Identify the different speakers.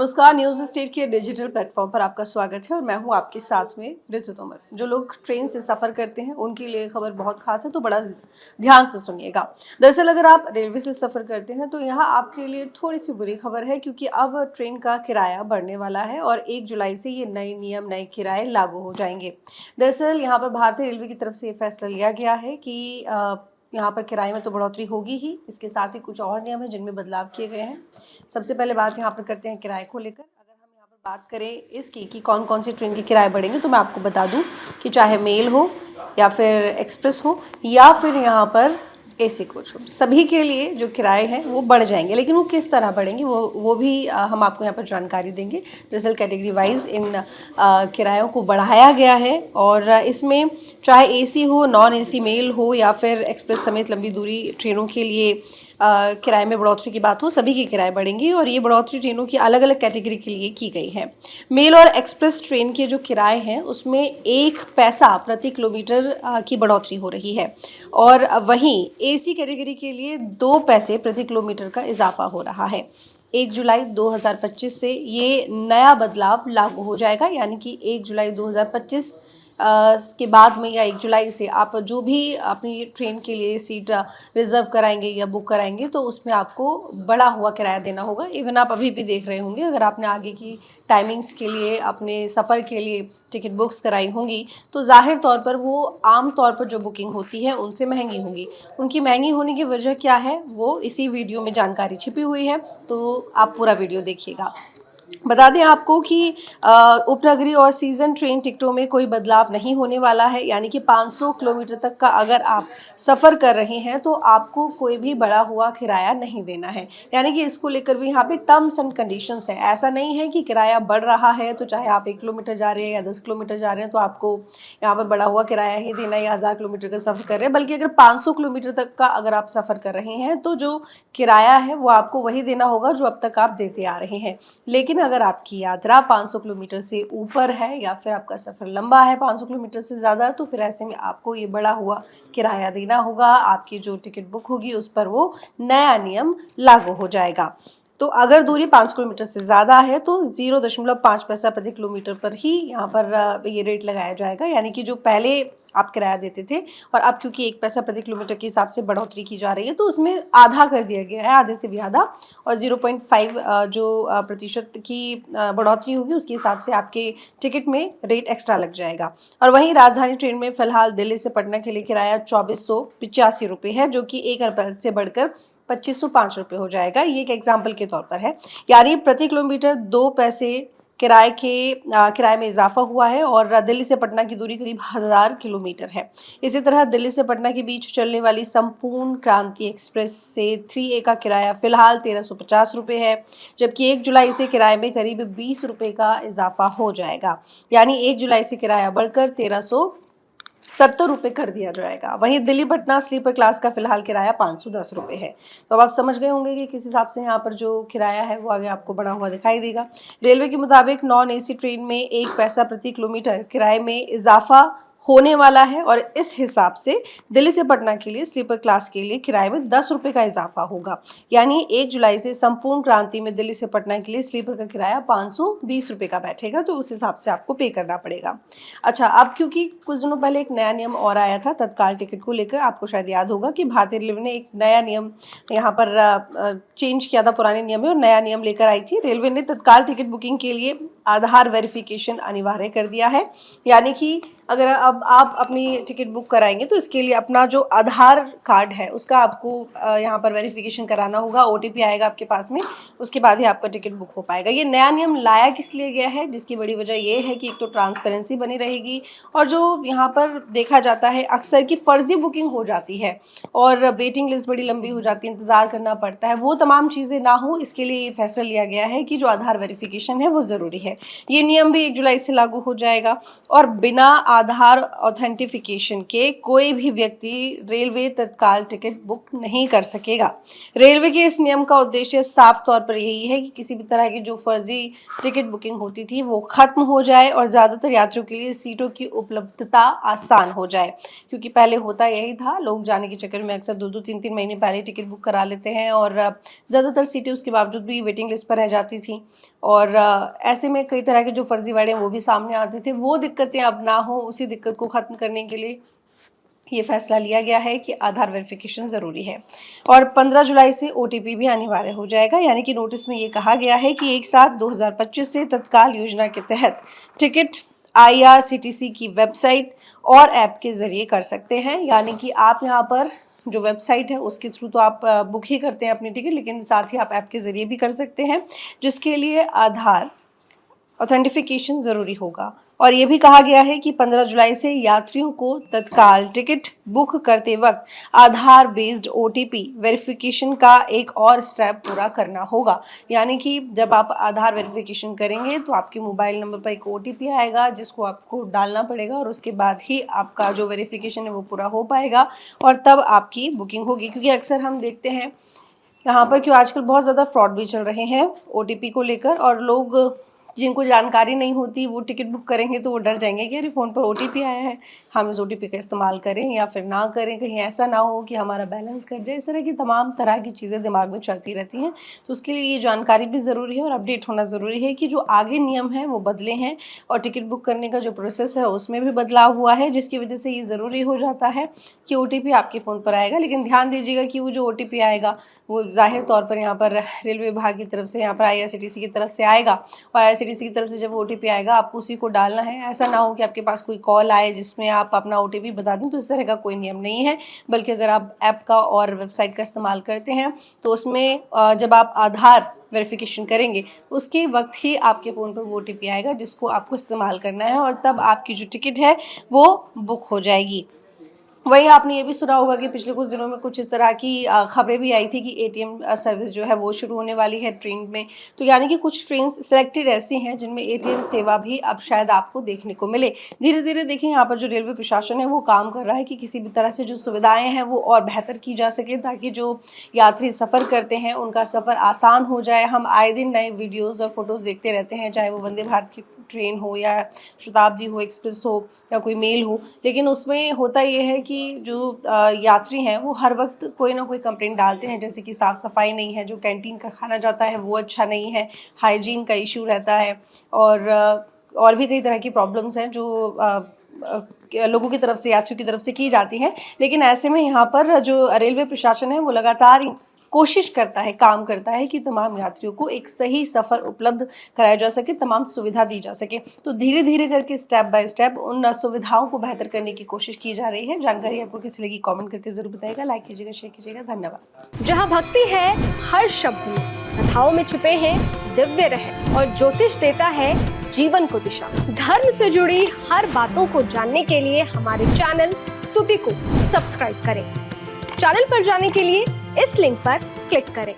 Speaker 1: नमस्कार, news state के digital platform पर आपका स्वागत है और मैं हूं आपके साथ में ऋतु तोमर। जो लोग ट्रेन से सफ़र करते हैं उनके लिए खबर बहुत खास है, तो बड़ा ध्यान से सुनिएगा। दरअसल अगर आप रेलवे से सफ़र करते हैं तो यहाँ आपके लिए थोड़ी सी बुरी खबर है, क्योंकि अब ट्रेन का किराया बढ़ने वाला है और 1 जुलाई से ये नए नियम, नए किराए लागू हो जाएंगे। दरअसल यहाँ पर भारतीय रेलवे की तरफ से ये फैसला लिया गया है कि यहाँ पर किराए में तो बढ़ोतरी होगी ही, इसके साथ ही कुछ और नियम हैं जिनमें बदलाव किए गए हैं। सबसे पहले बात यहाँ पर करते हैं किराए को लेकर। अगर हम यहाँ पर बात करें इसकी कि कौन कौन सी ट्रेन के किराए बढ़ेंगे, तो मैं आपको बता दूँ कि चाहे मेल हो या फिर एक्सप्रेस हो या फिर यहाँ पर एसी कोच हो, सभी के लिए जो किराए हैं वो बढ़ जाएंगे। लेकिन वो किस तरह बढ़ेंगे वो भी हम आपको यहाँ पर जानकारी देंगे। दरअसल कैटेगरी वाइज इन किरायों को बढ़ाया गया है और इसमें चाहे एसी हो, नॉन एसी मेल हो या फिर एक्सप्रेस समेत लंबी दूरी ट्रेनों के लिए किराए में बढ़ोतरी की बात हो, सभी के किराए बढ़ेंगे और ये बढ़ोतरी ट्रेनों की अलग अलग कैटेगरी के लिए की गई है। मेल और एक्सप्रेस ट्रेन के जो किराए हैं उसमें 1 पैसा प्रति किलोमीटर की बढ़ोतरी हो रही है और वहीं एसी कैटेगरी के लिए 2 पैसे प्रति किलोमीटर का इजाफा हो रहा है। 1 जुलाई 2025 से ये नया बदलाव लागू हो जाएगा, यानी कि 1 जुलाई 2025 के बाद में या 1 जुलाई से आप जो भी अपनी ट्रेन के लिए सीट रिज़र्व कराएंगे या बुक कराएंगे तो उसमें आपको बढ़ा हुआ किराया देना होगा। इवन आप अभी भी देख रहे होंगे, अगर आपने आगे की टाइमिंग्स के लिए अपने सफ़र के लिए टिकट बुक्स कराई होंगी तो ज़ाहिर तौर पर वो आम तौर पर जो बुकिंग होती है उनसे महंगी होंगी। उनकी महंगी होने की वजह क्या है वो इसी वीडियो में जानकारी छिपी हुई है, तो आप पूरा वीडियो देखिएगा। बता दें आपको कि उपनगरीय और सीजन ट्रेन टिकटों में कोई बदलाव नहीं होने वाला है, यानी कि 500 किलोमीटर तक का अगर आप सफ़र कर रहे हैं तो आपको कोई भी बढ़ा हुआ किराया नहीं देना है। यानी कि इसको लेकर भी यहाँ पे टर्म्स एंड कंडीशंस है। ऐसा नहीं है कि किराया बढ़ रहा है तो चाहे आप 1 किलोमीटर जा रहे हैं या 10 किलोमीटर जा रहे हैं तो आपको यहाँ पर बढ़ा हुआ किराया ही देना है या 1000 किलोमीटर का सफ़र कर रहे हैं, बल्कि अगर 500 किलोमीटर तक का अगर आप सफ़र कर रहे हैं तो जो किराया है वो आपको वही देना होगा जो अब तक आप देते आ रहे हैं। लेकिन अगर आपकी यात्रा 500 किलोमीटर से ऊपर है या फिर आपका सफ़र लंबा है 500 किलोमीटर से ज़्यादा, तो फिर ऐसे में आपको ये बढ़ा हुआ किराया देना होगा। आपकी जो टिकट बुक होगी उस पर वो नया नियम लागू हो जाएगा। तो अगर दूरी 500 किलोमीटर से ज़्यादा है तो 0.5 पैसा प्रति किलोमीटर पर ही यहाँ पर ये रेट लगाया जाएगा। यानी कि जो पहले आप किराया देते थे और अब क्योंकि 1 पैसा प्रति किलोमीटर के हिसाब से बढ़ोतरी की जा रही है तो उसमें आधा कर दिया गया है, आधे से भी आधा, और 0.5 जो प्रतिशत की बढ़ोतरी होगी उसके हिसाब से आपके टिकट में रेट एक्स्ट्रा लग जाएगा। और वहीं राजधानी ट्रेन में फिलहाल दिल्ली से पटना के लिए किराया 2485 रुपये है, जो कि 1 रुपये से बढ़कर 2505 रुपये हो जाएगा। ये एक एग्जाम्पल के तौर पर है, यानी प्रति किलोमीटर 2 पैसे किराए में इजाफा हुआ है और दिल्ली से पटना की दूरी करीब 1000 किलोमीटर है। इसी तरह दिल्ली से पटना के बीच चलने वाली संपूर्ण क्रांति एक्सप्रेस से 3A का किराया फिलहाल 1350 रुपये है, जबकि 1 जुलाई से किराए में करीब 20 रुपये का इजाफा हो जाएगा। यानी 1 जुलाई से किराया बढ़कर 1370 रुपये कर दिया जाएगा। वहीं दिल्ली पटना स्लीपर क्लास का फिलहाल किराया 510 रुपये है। तो अब आप समझ गए होंगे कि किस हिसाब से यहाँ पर जो किराया है वो आगे आपको बढ़ा हुआ दिखाई देगा। रेलवे के मुताबिक नॉन एसी ट्रेन में 1 पैसा प्रति किलोमीटर किराए में इजाफा होने वाला है और इस हिसाब से दिल्ली से पटना के लिए स्लीपर क्लास के लिए किराए में 10 रुपये का इजाफा होगा। यानी 1 जुलाई से संपूर्ण क्रांति में दिल्ली से पटना के लिए स्लीपर का किराया 520 रुपये का बैठेगा, तो उस हिसाब से आपको पे करना पड़ेगा। अच्छा, अब क्योंकि कुछ दिनों पहले एक नया नियम और आया था तत्काल टिकट को लेकर, आपको शायद याद होगा कि भारतीय रेलवे ने एक नया नियम यहाँ पर चेंज किया था पुराने नियम में और नया नियम लेकर आई थी। रेलवे ने तत्काल टिकट बुकिंग के लिए आधार वेरिफिकेशन अनिवार्य कर दिया है। यानी कि अगर अब आप अपनी टिकट बुक कराएंगे तो इसके लिए अपना जो आधार कार्ड है उसका आपको यहाँ पर वेरिफिकेशन कराना होगा। OTP आएगा आपके पास में, उसके बाद ही आपका टिकट बुक हो पाएगा। ये नया नियम लाया किस लिए गया है, जिसकी बड़ी वजह ये है कि एक तो ट्रांसपेरेंसी बनी रहेगी और जो यहाँ पर देखा जाता है अक्सर की फर्जी बुकिंग हो जाती है और वेटिंग लिस्ट बड़ी लंबी हो जाती है, इंतज़ार करना पड़ता है, वो तमाम चीज़ें ना हो, इसके लिए ये फैसला लिया गया है कि जो आधार वेरिफिकेशन है वो ज़रूरी है। ये नियम भी 1 जुलाई से लागू हो जाएगा और बिना आधार ऑथेंटिफिकेशन के कोई भी व्यक्ति रेलवे तत्काल टिकट बुक नहीं कर सकेगा। रेलवे के इस नियम का उद्देश्य साफ तौर पर यही है कि किसी भी तरह की जो फर्जी टिकट बुकिंग होती थी वो खत्म हो जाए और ज़्यादातर यात्रियों के लिए सीटों की उपलब्धता आसान हो जाए। क्योंकि पहले होता यही था, लोग जाने के चक्कर में अक्सर 2-2 3-3 महीने पहले टिकट बुक करा लेते हैं और ज़्यादातर सीटें उसके बावजूद भी वेटिंग लिस्ट पर रह जाती थी और ऐसे में कई तरह के जो फर्जीवाड़े हैं वो भी सामने आते थे। वो दिक्कतें अब ना हो, उसी दिक्कत को ख़त्म करने के लिए ये फैसला लिया गया है कि आधार वेरिफिकेशन ज़रूरी है और 15 जुलाई से OTP भी अनिवार्य हो जाएगा। यानी कि नोटिस में ये कहा गया है कि एक साथ 2025 से तत्काल योजना के तहत टिकट IRCTC की वेबसाइट और ऐप के ज़रिए कर सकते हैं। यानी कि आप यहाँ पर जो वेबसाइट है उसके थ्रू तो आप बुक ही करते हैं अपनी टिकट, लेकिन साथ ही आप ऐप के ज़रिए भी कर सकते हैं, जिसके लिए आधार ऑथेंटिफिकेशन ज़रूरी होगा। और ये भी कहा गया है कि 15 जुलाई से यात्रियों को तत्काल टिकट बुक करते वक्त आधार बेस्ड OTP वेरिफिकेशन का एक और स्टेप पूरा करना होगा। यानी कि जब आप आधार वेरिफिकेशन करेंगे तो आपके मोबाइल नंबर पर एक OTP आएगा जिसको आपको डालना पड़ेगा और उसके बाद ही आपका जो वेरिफिकेशन है वो पूरा हो पाएगा और तब आपकी बुकिंग होगी। क्योंकि अक्सर हम देखते हैं यहाँ पर क्यों आजकल बहुत ज़्यादा फ्रॉड भी चल रहे हैं OTP को लेकर और लोग जिनको जानकारी नहीं होती वो टिकट बुक करेंगे तो वो डर जाएंगे कि अरे फ़ोन पर OTP आया है, हम इस OTP का इस्तेमाल करें या फिर ना करें, कहीं ऐसा ना हो कि हमारा बैलेंस कट जाए। इस तरह की तमाम तरह की चीज़ें दिमाग में चलती रहती हैं। तो उसके लिए ये जानकारी भी ज़रूरी है और अपडेट होना ज़रूरी है कि जो आगे नियम हैं वो बदले हैं और टिकट बुक करने का जो प्रोसेस है उसमें भी बदलाव हुआ है, जिसकी वजह से ये ज़रूरी हो जाता है कि OTP आपके फ़ोन पर आएगा। लेकिन ध्यान दीजिएगा कि वो जो OTP आएगा वो ज़ाहिर तौर पर यहाँ पर रेलवे विभाग की तरफ से, यहाँ पर IRCTC की तरफ से आएगा और IRCTC की तरफ से जब OTP आएगा आपको उसी को डालना है। ऐसा ना हो कि आपके पास कोई कॉल आए जिसमें आप अपना OTP बता दें, तो इस तरह का कोई नियम नहीं है। बल्कि अगर आप ऐप का और वेबसाइट का इस्तेमाल करते हैं तो उसमें जब आप आधार वेरिफिकेशन करेंगे उसके वक्त ही आपके फ़ोन पर वो OTP आएगा जिसको आपको इस्तेमाल करना है और तब आपकी जो टिकट है वो बुक हो जाएगी। वहीं आपने ये भी सुना होगा कि पिछले कुछ दिनों में कुछ इस तरह की खबरें भी आई थी कि ATM सर्विस जो है वो शुरू होने वाली है ट्रेन में। तो यानी कि कुछ ट्रेन सिलेक्टेड ऐसी हैं जिनमें ATM सेवा भी अब शायद आपको देखने को मिले। धीरे धीरे देखिए यहाँ पर जो रेलवे प्रशासन है वो काम कर रहा है कि किसी भी तरह से जो सुविधाएं हैं वो और बेहतर की जा सके ताकि जो यात्री सफ़र करते हैं उनका सफ़र आसान हो जाए। हम आए दिन नए वीडियोज़ और फोटोज़ देखते रहते हैं, चाहे वो वंदे भारत की ट्रेन हो या शताब्दी हो, एक्सप्रेस हो या कोई मेल हो, लेकिन उसमें होता ये है कि जो यात्री हैं वो हर वक्त कोई ना कोई कंप्लेंट डालते हैं, जैसे कि साफ़ सफाई नहीं है, जो कैंटीन का खाना जाता है वो अच्छा नहीं है, हाइजीन का इशू रहता है और भी कई तरह की प्रॉब्लम्स हैं जो लोगों की तरफ से, यात्रियों की तरफ से की जाती हैं। लेकिन ऐसे में यहाँ पर जो रेलवे प्रशासन है वो लगातार कोशिश करता है, काम करता है कि तमाम यात्रियों को एक सही सफ़र उपलब्ध कराया जा सके, तमाम सुविधा दी जा सके। तो धीरे धीरे करके स्टेप बाय स्टेप उन सुविधाओं को बेहतर करने की कोशिश की जा रही है। जानकारी आपको कैसी लगी कमेंट करके ज़रूर बताइएगा, लाइक कीजिएगा, शेयर कीजिएगा। धन्यवाद।
Speaker 2: जहाँ भक्ति है हर शब्द में, कथाओं में छिपे हैं दिव्य रहस्य और ज्योतिष देता है जीवन को दिशा। धर्म से जुड़ी हर बातों को जानने के लिए हमारे चैनल स्तुति को सब्सक्राइब करें। चैनल पर जाने के लिए इस लिंक पर क्लिक करें।